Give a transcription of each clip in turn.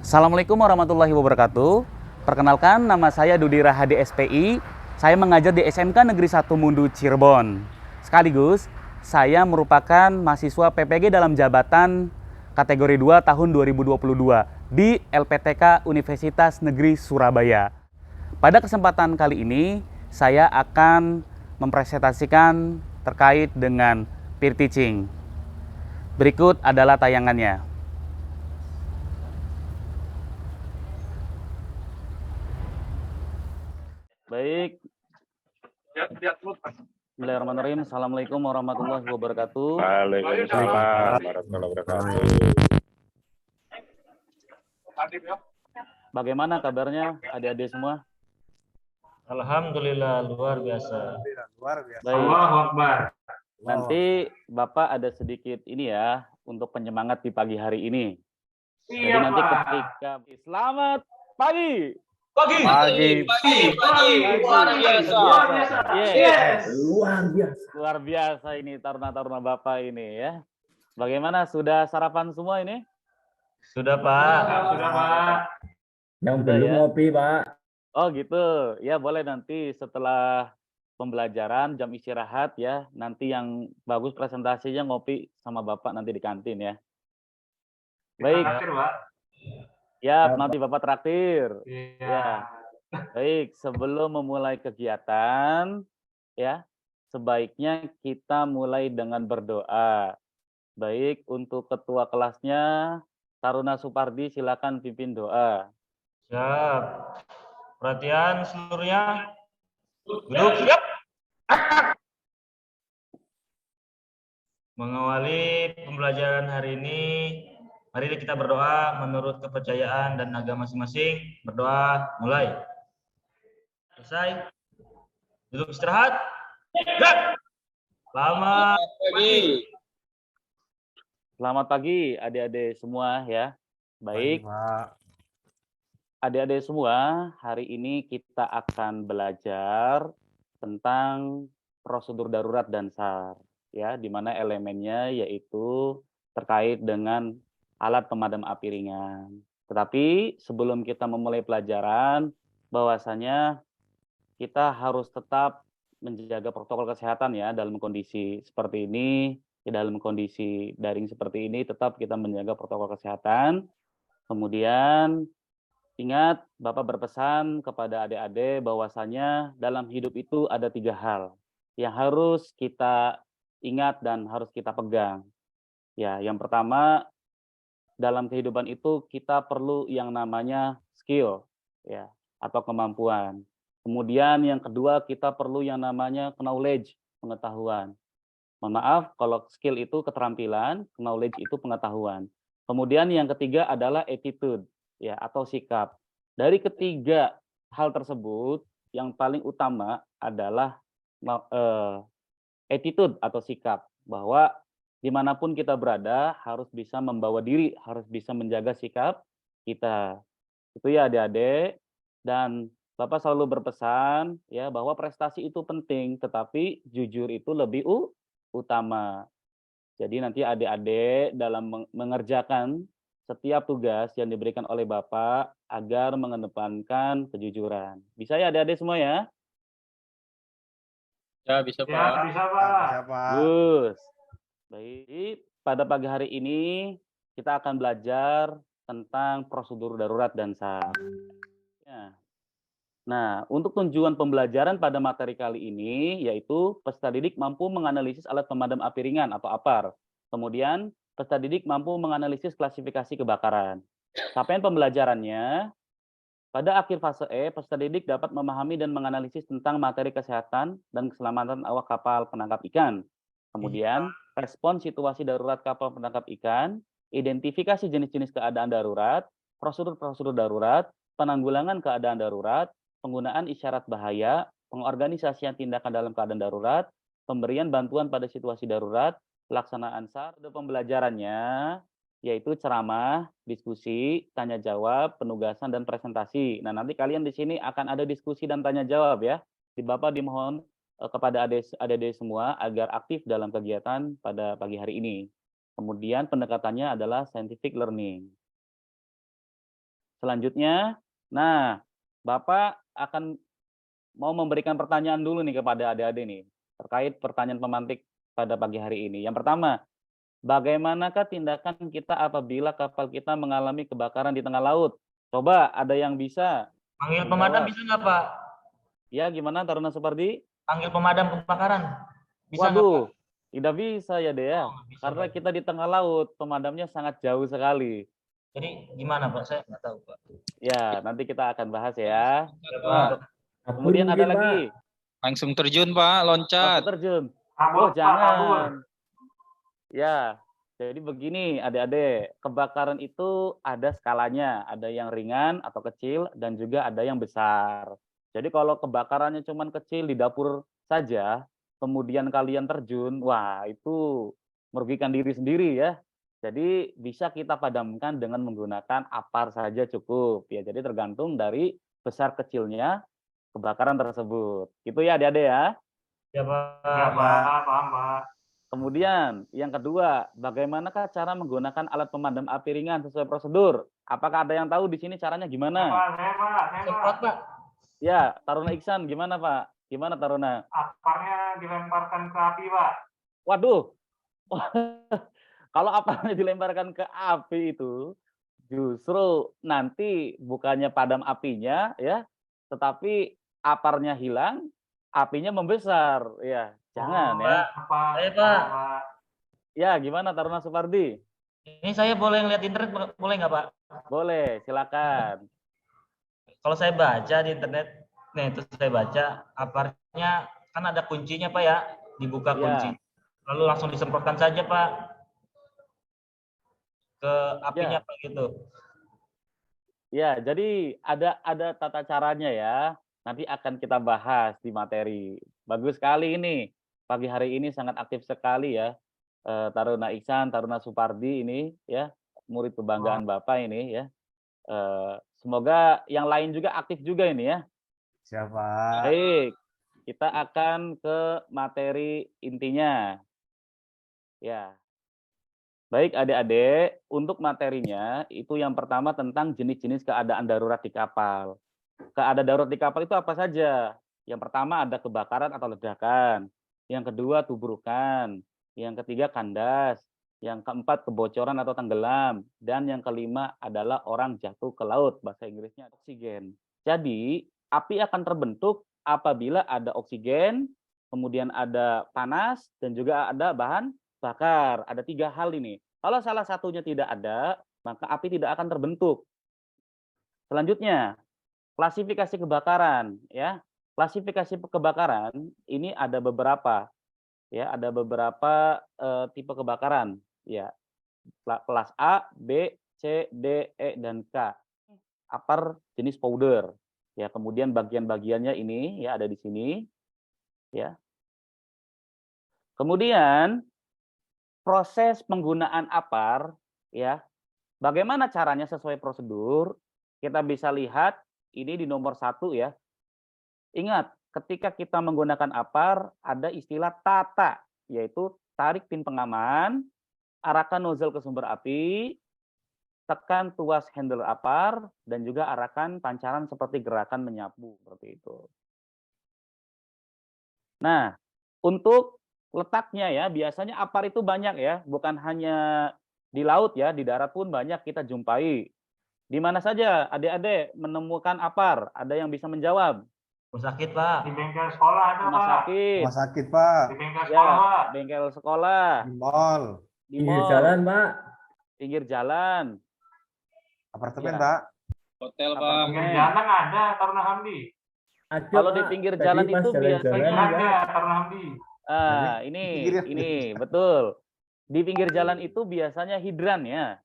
Assalamualaikum warahmatullahi wabarakatuh. Perkenalkan, nama saya Dudi Rahadi SPI. Saya mengajar di SMK Negeri 1 Mundu Cirebon. Sekaligus, saya merupakan mahasiswa PPG dalam jabatan kategori 2 tahun 2022 di LPTK Universitas Negeri Surabaya. Pada kesempatan kali ini, saya akan mempresentasikan terkait dengan peer teaching. Berikut adalah tayangannya. Baik, Bismillahirrahmanirrahim. Assalamualaikum warahmatullahi wabarakatuh. Waalaikumsalam warahmatullahi wabarakatuh. Bagaimana kabarnya adik-adik semua? Alhamdulillah luar biasa. Baik, Allahu Akbar. nanti Bapak ada sedikit ini ya untuk penyemangat di pagi hari ini. Jadi nanti ketika selamat pagi. Pagi. Luar biasa. Yes. Luar Luar biasa ini taruna-taruna Bapak ini ya. Bagaimana, sudah sarapan semua ini? Sudah Pak. Sudah, Pak. Yang Sudah, belum ya? ngopi, Pak. Oh gitu. Ya boleh nanti setelah pembelajaran jam istirahat ya. Nanti yang bagus presentasinya ngopi sama Bapak nanti di kantin ya. Baik. Traktir, Pak. Ya, nanti Bapak traktir. Iya. Ya. Baik, sebelum memulai kegiatan ya, sebaiknya kita mulai dengan berdoa. Baik, untuk ketua kelasnya Taruna Supardi silakan pimpin doa. Siap. Perhatian seluruhnya. Duduk siap. Mengawali pembelajaran hari ini, mari kita berdoa menurut kepercayaan dan agama masing-masing. Berdoa mulai. Selesai. Duduk istirahat. Gerak. Selamat pagi. Selamat pagi adik-adik semua ya. Baik, adik-adik semua, hari ini kita akan belajar tentang prosedur darurat dan SAR ya, di mana elemennya yaitu terkait dengan alat pemadam api ringan. Tetapi sebelum kita memulai pelajaran, bahwasanya kita harus tetap menjaga protokol kesehatan ya dalam kondisi seperti ini, dalam kondisi daring seperti ini tetap kita menjaga protokol kesehatan. Kemudian ingat, Bapak berpesan kepada adik-adik bahwasanya dalam hidup itu ada 3 hal yang harus kita ingat dan harus kita pegang. Ya, yang pertama, dalam kehidupan itu kita perlu yang namanya skill ya, atau kemampuan. Kemudian yang kedua, kita perlu yang namanya knowledge, pengetahuan. Mohon maaf, kalau skill itu keterampilan, knowledge itu pengetahuan. Kemudian yang ketiga adalah attitude ya, atau sikap. Dari ketiga hal tersebut, yang paling utama adalah attitude atau sikap, bahwa dimanapun kita berada harus bisa membawa diri, harus bisa menjaga sikap kita. Itu ya adik-adik. Dan Bapak selalu berpesan ya bahwa prestasi itu penting, tetapi jujur itu lebih utama. Jadi nanti adik-adik dalam mengerjakan setiap tugas yang diberikan oleh Bapak agar mengedepankan kejujuran. Bisa ya adik-adik semua ya? Ya, bisa Ya, bisa, Pak. Bagus. Baik, pada pagi hari ini kita akan belajar tentang prosedur darurat dan SAR. Ya. Nah, untuk tujuan pembelajaran pada materi kali ini yaitu peserta didik mampu menganalisis alat pemadam api ringan atau APAR. Kemudian, peserta didik mampu menganalisis klasifikasi kebakaran. Capaian pembelajarannya, pada akhir fase E, peserta didik dapat memahami dan menganalisis tentang materi kesehatan dan keselamatan awak kapal penangkap ikan. Kemudian, respon situasi darurat kapal penangkap ikan, identifikasi jenis-jenis keadaan darurat, prosedur-prosedur darurat, penanggulangan keadaan darurat, penggunaan isyarat bahaya, pengorganisasian tindakan dalam keadaan darurat, pemberian bantuan pada situasi darurat, pelaksanaan SAR. Pembelajarannya yaitu ceramah, diskusi, tanya jawab, penugasan, dan presentasi. Nah, nanti kalian di sini akan ada diskusi dan tanya jawab ya. Di Bapak dimohon kepada adik-adik semua agar aktif dalam kegiatan pada pagi hari ini. Kemudian pendekatannya adalah scientific learning. Selanjutnya, nah, Bapak akan mau memberikan pertanyaan dulu nih kepada adik-adik nih, terkait pertanyaan pemantik pada pagi hari ini. Yang pertama, bagaimanakah tindakan kita apabila kapal kita mengalami kebakaran di tengah laut? Coba ada yang bisa Panggil pemadam menjawab. bisa nggak, Pak? Ya, gimana Taruna Supardi? Panggil pemadam kebakaran. Bisa nggak, Pak? Waduh, tidak bisa ya Dea, Oh, nggak bisa, karena Pak. kita di tengah laut, pemadamnya sangat jauh sekali. Jadi gimana, Pak? Saya nggak tahu, Pak. Ya, nanti kita akan bahas ya. Ya, Pak. Kemudian ada lagi, Langsung terjun, Pak, waktu loncat. terjun. Kabur, Oh, Pak, kabur. jangan. Ya, jadi begini adik-adik, kebakaran itu ada skalanya, ada yang ringan atau kecil dan juga ada yang besar. Jadi kalau kebakarannya cuma kecil di dapur saja, kemudian kalian terjun, wah itu merugikan diri sendiri ya. Jadi bisa kita padamkan dengan menggunakan apar saja cukup ya. Jadi tergantung dari besar kecilnya kebakaran tersebut. Itu ya adik-adik ya. Ya, Ya, Pak. Pak, paham, Pak. Kemudian yang kedua, bagaimanakah cara menggunakan alat pemadam api ringan sesuai prosedur? Apakah ada yang tahu di sini caranya Pak, gimana? saya, Pak, saya, Semprot, Pak. Pak. Ya, Taruna Iksan gimana Pak? Gimana Taruna? Aparnya dilemparkan ke api, Pak. Waduh, kalau apanya dilemparkan ke api itu justru nanti bukannya padam apinya ya, tetapi aparnya hilang, apinya membesar ya. Jangan ya. Pak. Saya, Pak. Pak. Ya, gimana Taruna Supardi? Ini saya boleh ngeliat internet, boleh nggak, Pak? Boleh, silakan. Kalau saya baca di internet, nih itu saya baca, aparnya kan ada kuncinya, Pak ya, dibuka Ya. kunci. Lalu langsung disemprotkan saja, Pak, ke apinya, Pak, gitu. Ya, jadi ada tata caranya ya. Nanti akan kita bahas di materi. Bagus sekali ini. Pagi hari ini sangat aktif sekali ya. Taruna Iksan, Taruna Supardi ini ya, murid kebanggaan Bapak ini ya. Semoga yang lain juga aktif juga ini ya. Siapa? Baik, kita akan ke materi intinya. Ya. Baik adik-adik, untuk materinya itu yang pertama tentang jenis-jenis keadaan darurat di kapal. Keadaan darurat di kapal itu apa saja? Yang pertama ada kebakaran atau ledakan. Yang kedua tubrukan. Yang ketiga kandas. Yang keempat kebocoran atau tenggelam. Dan yang kelima adalah orang jatuh ke laut. Bahasa Inggrisnya oksigen. Jadi api akan terbentuk apabila ada oksigen, kemudian ada panas, dan juga ada bahan bakar. Ada 3 hal ini. Kalau salah satunya tidak ada, maka api tidak akan terbentuk. Selanjutnya, klasifikasi kebakaran ya. Klasifikasi kebakaran ini ada beberapa ya, ada beberapa tipe kebakaran ya. Kelas A, B, C, D, E dan K. Apar jenis powder ya, kemudian bagian-bagiannya ini ya ada di sini ya. Kemudian proses penggunaan apar ya. Bagaimana caranya sesuai prosedur? Kita bisa lihat ini di nomor 1 ya. Ingat, ketika kita menggunakan apar, ada istilah tata, yaitu tarik pin pengaman, arahkan nozzle ke sumber api, tekan tuas handle apar, dan juga arahkan pancaran seperti gerakan menyapu, seperti itu. Nah, untuk letaknya ya, biasanya apar itu banyak ya, bukan hanya di laut ya, di darat pun banyak kita jumpai. Di mana saja adik-adik menemukan apar? Ada yang bisa menjawab? Rumah sakit, Pak. Di bengkel sekolah ada, Rumah Pak. sakit, Rumah sakit, Pak. Di bengkel ya, sekolah, Pak. bengkel sekolah, Di mall. di Pinggir mall, jalan, Pak. pinggir jalan, Apartemen, Ya. Pak. Hotel, Pak. apartemen. Pinggir jalan ada, Taruna Hamdi. Ada, Kalau di Pak. pinggir Tadi jalan pas itu jalan-jalan biasanya Ada, juga. Taruna Hamdi. ini pinggir ya. ini betul. Di pinggir jalan itu biasanya hidran ya.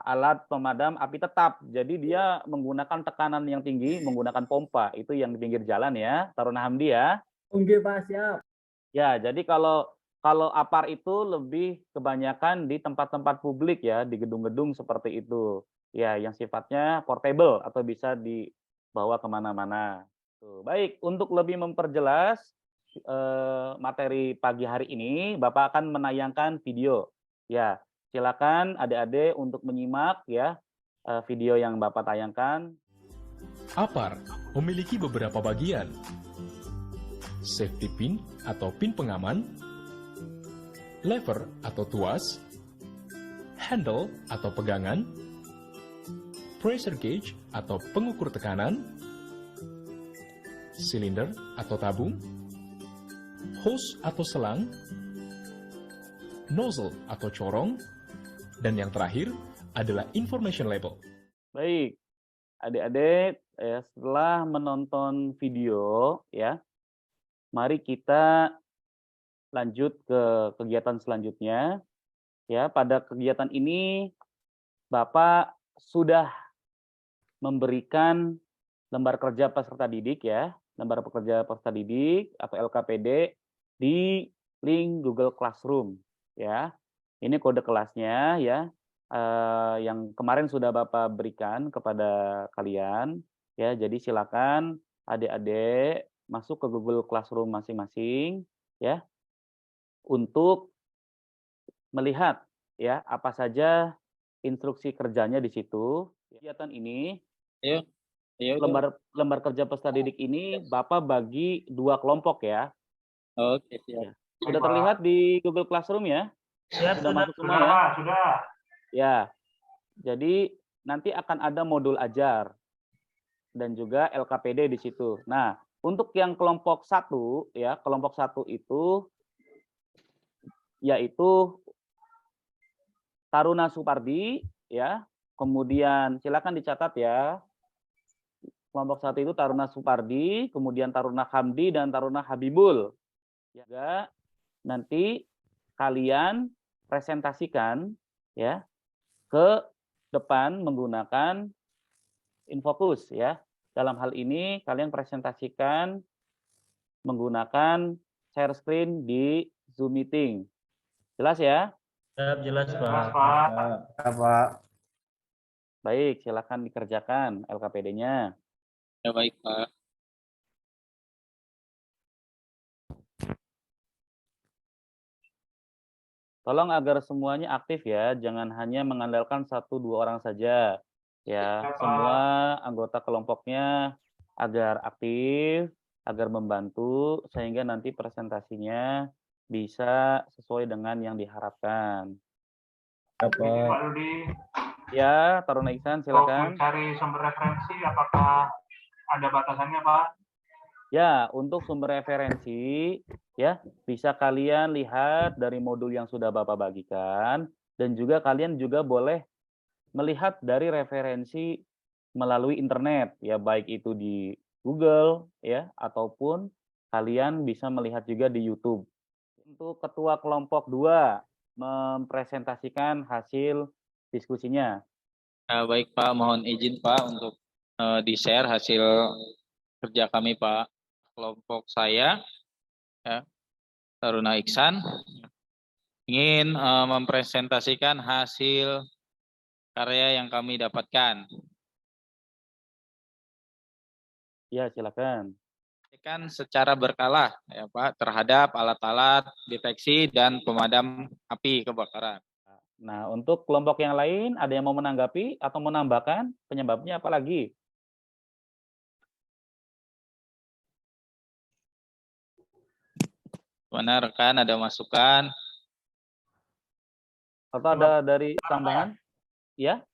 Alat pemadam api tetap. Jadi dia menggunakan tekanan yang tinggi, menggunakan pompa. Itu yang di pinggir jalan ya, Taruna Hamdi ya. Oke, Pak, siap. Ya, jadi kalau apar itu lebih kebanyakan di tempat-tempat publik ya, di gedung-gedung seperti itu. Ya, yang sifatnya portable atau bisa dibawa kemana-mana. Tuh, baik, untuk lebih memperjelas materi pagi hari ini, Bapak akan menayangkan video. Ya, silakan adik-adik untuk menyimak ya. video yang Bapak tayangkan. APAR memiliki beberapa bagian. Safety pin atau pin pengaman, lever atau tuas, handle atau pegangan, pressure gauge atau pengukur tekanan, silinder atau tabung, hose atau selang, nozzle atau corong, dan yang terakhir adalah information label. Baik, adik-adik, setelah menonton video, ya, mari kita lanjut ke kegiatan selanjutnya. Ya, pada kegiatan ini Bapak sudah memberikan lembar kerja peserta didik, ya, lembar kerja peserta didik atau LKPD di link Google Classroom, ya. Ini kode kelasnya, ya, yang kemarin sudah Bapak berikan kepada kalian, ya. Jadi silakan adik-adik masuk ke Google Classroom masing-masing, ya, untuk melihat, ya, apa saja instruksi kerjanya di situ. Kegiatan ini, Ayo. Ayo. lembar kerja peserta didik ini Bapak bagi 2 kelompok, ya. Oke, siap. Sudah terlihat di Google Classroom, ya? Siap, Sudah masuk semua, Sudah, ya? Pak, sudah. Ya. Jadi nanti akan ada modul ajar dan juga LKPD di situ. Nah, untuk yang kelompok 1, ya, kelompok 1 itu yaitu Taruna Supardi, ya. Kemudian silakan dicatat, ya. Kelompok 1 itu Taruna Supardi, kemudian Taruna Hamdi dan Taruna Habibul. Ya, nanti kalian presentasikan, ya, ke depan menggunakan Infocus, ya. Dalam hal ini kalian presentasikan menggunakan share screen di Zoom Meeting. Jelas, ya? Siap, jelas, Jelas, Pak. Pak. Ya, Pak. Baik, silakan dikerjakan LKPD-nya. Ya, baik, Pak. Tolong agar semuanya aktif, ya, jangan hanya mengandalkan 1-2 orang saja. Ya, Ya, Pak. semua anggota kelompoknya agar aktif, agar membantu sehingga nanti presentasinya bisa sesuai dengan yang diharapkan. Ini Pak Rudi, Ya, Taruna Iksan, untuk silakan. mencari sumber referensi, apakah ada batasannya, Pak? Ya, untuk sumber referensi, ya, bisa kalian lihat dari modul yang sudah Bapak bagikan, dan juga kalian juga boleh melihat dari referensi melalui internet, ya, baik itu di Google, ya, ataupun kalian bisa melihat juga di YouTube. Untuk ketua kelompok 2 mempresentasikan hasil diskusinya. Baik, Pak. Mohon izin, Pak, untuk di-share hasil kerja kami, Pak. Kelompok saya, ya, Taruna Iksan, ingin mempresentasikan hasil karya yang kami dapatkan. Ya, silakan. Kan secara berkala, ya, Pak, terhadap alat-alat deteksi dan pemadam api kebakaran. Nah, untuk kelompok yang lain, ada yang mau menanggapi atau menambahkan penyebabnya apa lagi? Mana rekan ada masukan? Atau ada dari tambahan? Ya?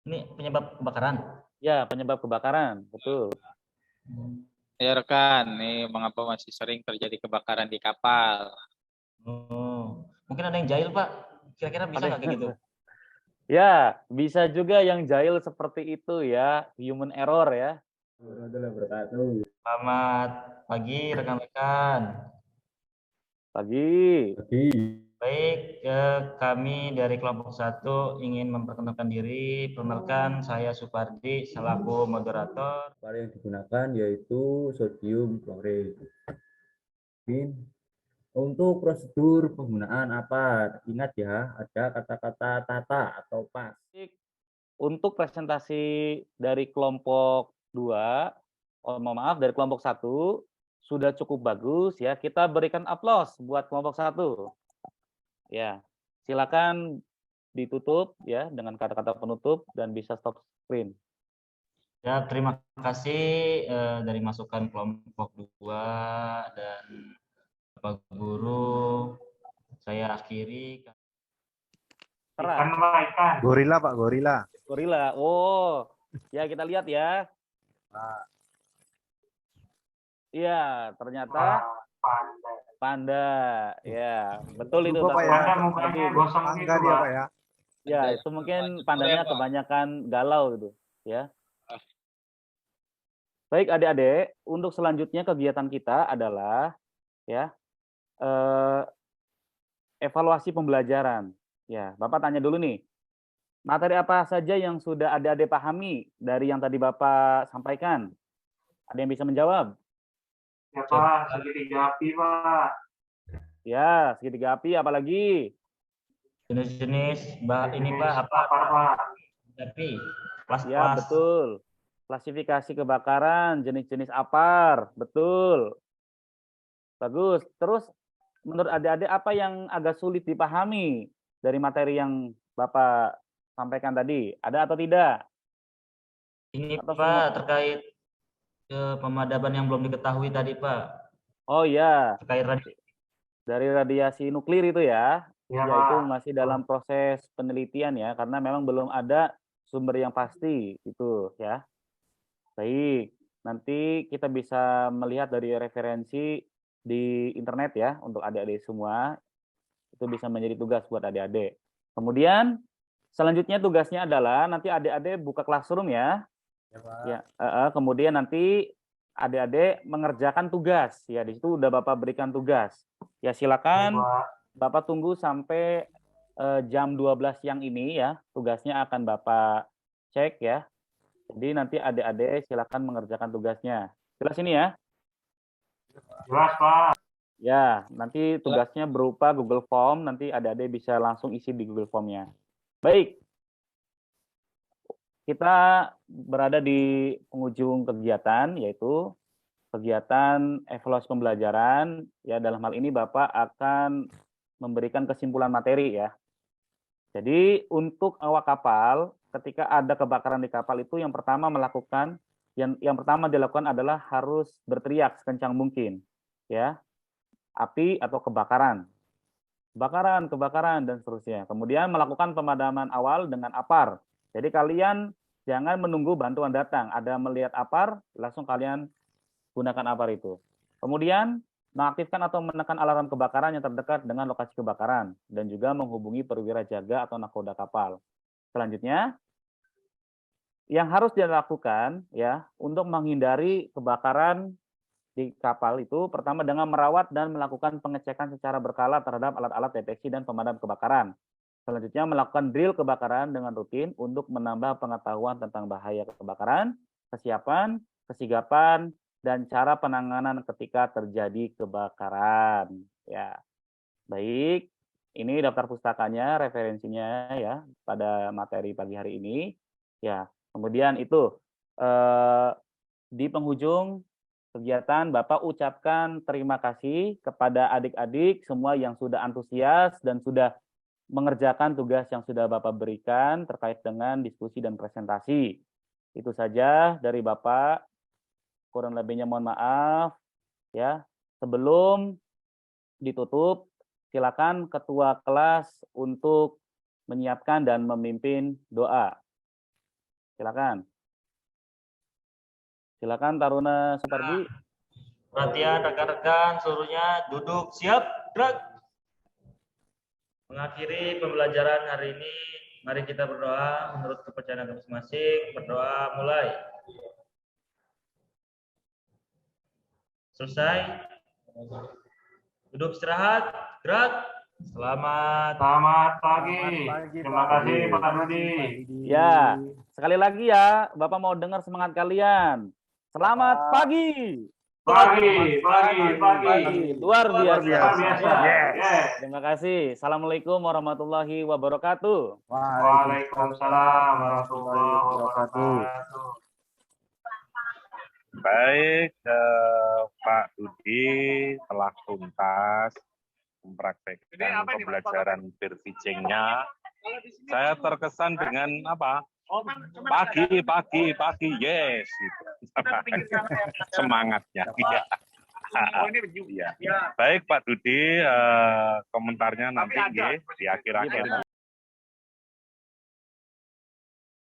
Ini penyebab kebakaran. Ya, penyebab kebakaran, betul. Ya rekan, nih mengapa masih sering terjadi kebakaran di kapal? Oh, mungkin ada yang jahil, Pak. Kira-kira bisa nggak kayak gitu? Ya, bisa juga yang jahil seperti itu, ya, human error, ya. Selamat pagi, rekan-rekan. Pagi. Baik, kami dari kelompok 1 ingin memperkenalkan diri. Perkenalkan, saya Supardi selaku moderator. Bahan yang digunakan yaitu sodium klorid. Untuk prosedur penggunaan apa? Ingat ya, ada kata-kata tata atau pas. Untuk presentasi dari kelompok 2, mohon maaf, dari kelompok 1, sudah cukup bagus, ya. Kita berikan aplaus buat kelompok 1. Ya, silakan ditutup ya dengan kata-kata penutup dan bisa stop screen. Ya, terima kasih dari masukan kelompok 2 dan Bapak Guru. Saya akhiri. Ikan Pak, ikan. Gorila Pak, gorila. Gorila. Oh, ya kita lihat ya. Pak. Iya, ternyata Wah, pandai. panda. Ya, betul itu. Lupa Pak ya. Panda mukanya gosong Mangga gitu dia Pak. Pak ya. Ya, itu mungkin pandanya kebanyakan galau gitu, ya. Baik adik-adik, untuk selanjutnya kegiatan kita adalah ya evaluasi pembelajaran. Ya, Bapak tanya dulu nih, materi apa saja yang sudah adik-adik pahami dari yang tadi Bapak sampaikan? Ada yang bisa menjawab? Ya Pak, segitiga api Pak. Ya, segitiga api, apalagi? Jenis-jenis ini Pak, apa? Lapar Pak. Tapi Ya, kelas-kelas. betul. Klasifikasi kebakaran, jenis-jenis apar, betul. Bagus. Terus menurut adik-adik apa yang agak sulit dipahami dari materi yang Bapak sampaikan tadi? Ada atau tidak? Ini Atau Pak semua? terkait pemadaban yang belum diketahui tadi Pak. Oh iya, Terkait dari radiasi nuklir itu ya. Ya Ya, Pak. itu masih dalam proses penelitian ya, karena memang belum ada sumber yang pasti itu ya. Baik, nanti kita bisa melihat dari referensi di internet ya untuk adik-adik semua. Itu bisa menjadi tugas buat adik-adik. Kemudian selanjutnya tugasnya adalah nanti adik-adik buka classroom ya. Ya Pak. Ya, kemudian nanti adik-adik mengerjakan tugas. Ya, di situ udah Bapak berikan tugas. Ya, silakan Pak. Bapak tunggu sampai jam 12 siang ini ya. Tugasnya akan Bapak cek ya. Jadi nanti adik-adik silakan mengerjakan tugasnya. Jelas ini ya? Jelas Pak. Ya, nanti tugasnya berupa Google Form. Nanti adik-adik bisa langsung isi di Google Form-nya. Baik. Kita berada di penghujung kegiatan, yaitu kegiatan evaluasi pembelajaran. Ya, dalam hal ini Bapak akan memberikan kesimpulan materi ya. Jadi untuk awak kapal, ketika ada kebakaran di kapal itu yang pertama dilakukan adalah harus berteriak sekencang mungkin, ya. Api atau kebakaran, kebakaran dan seterusnya. Kemudian melakukan pemadaman awal dengan apar. Jadi kalian jangan menunggu bantuan datang. Ada melihat apar, langsung kalian gunakan apar itu. Kemudian mengaktifkan atau menekan alarm kebakaran yang terdekat dengan lokasi kebakaran dan juga menghubungi perwira jaga atau nakoda kapal. Selanjutnya, yang harus dilakukan ya untuk menghindari kebakaran di kapal itu pertama dengan merawat dan melakukan pengecekan secara berkala terhadap alat-alat deteksi dan pemadam kebakaran. Selanjutnya melakukan drill kebakaran dengan rutin untuk menambah pengetahuan tentang bahaya kebakaran, kesiapan, kesigapan, dan cara penanganan ketika terjadi kebakaran. Ya, baik. Ini daftar pustakanya, referensinya ya pada materi pagi hari ini. Ya, kemudian itu di penghujung kegiatan Bapak ucapkan terima kasih kepada adik-adik semua yang sudah antusias dan sudah mengerjakan tugas yang sudah Bapak berikan terkait dengan diskusi dan presentasi. Itu saja dari Bapak. Kurang lebihnya mohon maaf ya. Sebelum ditutup, silakan ketua kelas untuk menyiapkan dan memimpin doa. Silakan. Silakan Taruna Supardi. Perhatian rekan-rekan seluruhnya duduk siap, gerak. Mengakhiri pembelajaran hari ini, mari kita berdoa menurut kepercayaan masing-masing. Berdoa mulai. Selesai. Duduk istirahat, gerak. Selamat pagi. Terima kasih Pak Rudi. Ya, sekali lagi ya, Bapak mau dengar semangat kalian. Selamat pagi. Pagi. Luar biasa. Yes. Terima kasih. Assalamualaikum warahmatullahi wabarakatuh. Waalaikumsalam warahmatullahi wabarakatuh. Baik, Pak Dudi telah tuntas mempraktekkan pembelajaran berfitching-nya Saya terkesan dengan apa? Pagi, yes. Gitu. Semangatnya. Iya. Iya. Baik Pak Dudi, komentarnya nanti di akhir-akhir.